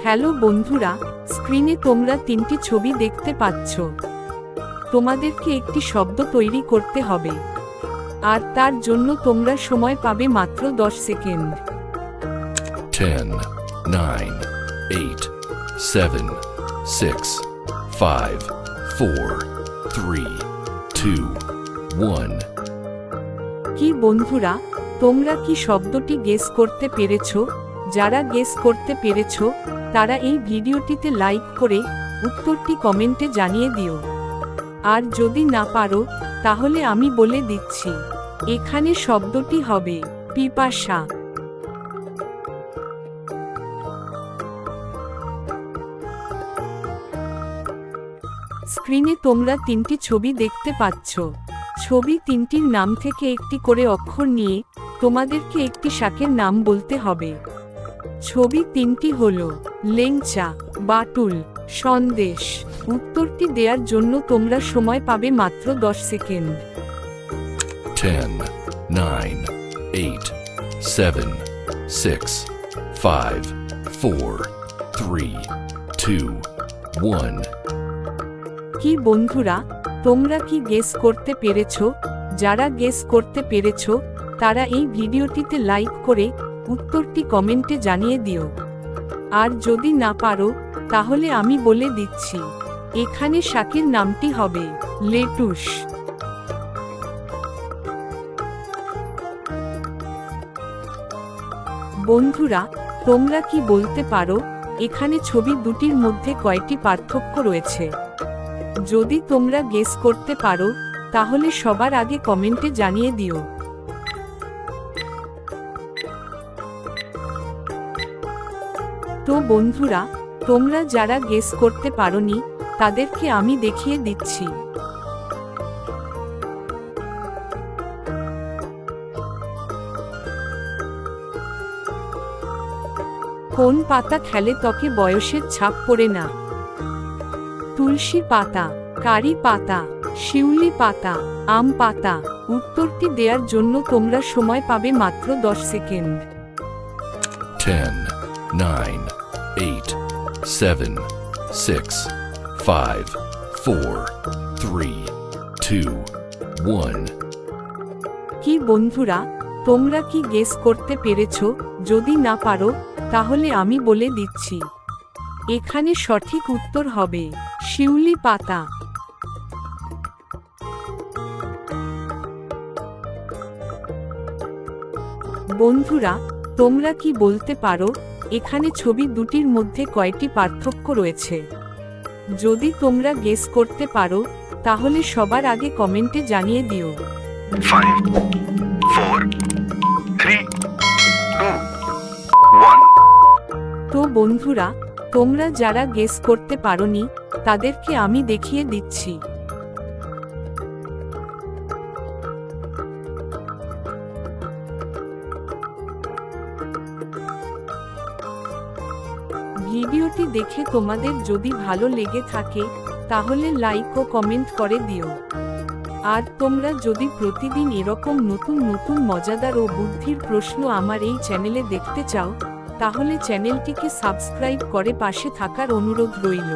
Hello বন্ধুরা, স্ক্রিনে তোমরা তিনটি ছবি দেখতে পাচ্ছ। তোমাদেরকে একটি শব্দ তৈরি করতে হবে, আর তার জন্য তোমরা সময় পাবে মাত্র 10 সেকেন্ড। 10, 9, 8, 7, 6, 5, 4, 3, 2, 1. কি বন্ধুরা, তোমরা কি শব্দটি গেস করতে পেরেছো? যারা গেস করতে পেরেছো তারা এই ভিডিওটিতে লাইক করে উত্তরটি কমেন্টে জানিয়ে দিও। আর যদি না পারো তাহলে আমি বলে দিচ্ছি, এখানে শব্দটি হবে পিপাসা। স্ক্রিনে তোমরা তিনটি ছবি দেখতে পাচ্ছ। ছবি তিনটির নাম থেকে একটি করে অক্ষর নিয়ে তোমাদেরকে একটি শাকের নাম বলতে হবে। ছবি তিনটি হলো লেংচা, বাটুল, সন্দেশ। উত্তরটি দেওয়ার জন্য তোমরা সময় পাবে মাত্র 10 সেকেন্ড। 10, 9, 8, 7, 6, 5, 4, 3, 2, 1. কি বন্ধুরা, তোমরা কি গেস করতে পেরেছো? যারা গেস করতে পেরেছো তারা এই ভিডিওটিতে লাইক করে উত্তরটি কমেন্টে জানিয়ে দিও। আর যদি না পারো তাহলে আমি বলে দিচ্ছি, এখানে শাকের নামটি হবে লেটুস। বন্ধুরা, তোমরা কি বলতে পারো এখানে ছবি দুটির মধ্যে কয়টি পার্থক্য রয়েছে? যদি তোমরা গেস করতে পারো তাহলে সবার আগে কমেন্টে জানিয়ে দিও। তো বন্ধুরা, তোমরা যারা গেস করতে পারোনি তাদেরকে আমি দেখিয়ে দিচ্ছি। কোন পাতা খেলে ত্বকে বয়সের ছাপ পড়ে না? তুলসী পাতা, কারি পাতা, শিউলি পাতা, আম পাতা। উত্তরটি দেওয়ার জন্য তোমরা সময় পাবে মাত্র 10 সেকেন্ড। 10, 9, 8, 7, 6, 5, 4, 3, 2, 1. কি বন্ধুরা, তোমরা কি গেস করতে পেরেছো? যদি না পারো তাহলে আমি বলে দিচ্ছি, এখানে সঠিক উত্তর হবে শিউলি পাতা। বন্ধুরা, তোমরা কি বলতে পারো এখানে ছবি দুটির মধ্যে কয়টি পার্থক্য রয়েছে? যদি তোমরা গেস করতে পারো তাহলে সবার আগে কমেন্টে জানিয়ে দিও। 5, 4, 3, 2, 1. তো বন্ধুরা, তোমরা যারা গেস করতে পারোনি তাদেরকে আমি দেখিয়ে দিচ্ছি। ভিডিওটি দেখে তোমাদের যদি ভালো লেগে থাকে তাহলে লাইক ও কমেন্ট করে দিও। আর তোমরা যদি প্রতিদিন এরকম নতুন নতুন মজাদার ও বুদ্ধির প্রশ্ন আমার এই চ্যানেলে দেখতে চাও তাহলে চ্যানেলটিকে সাবস্ক্রাইব করে পাশে থাকার অনুরোধ রইল।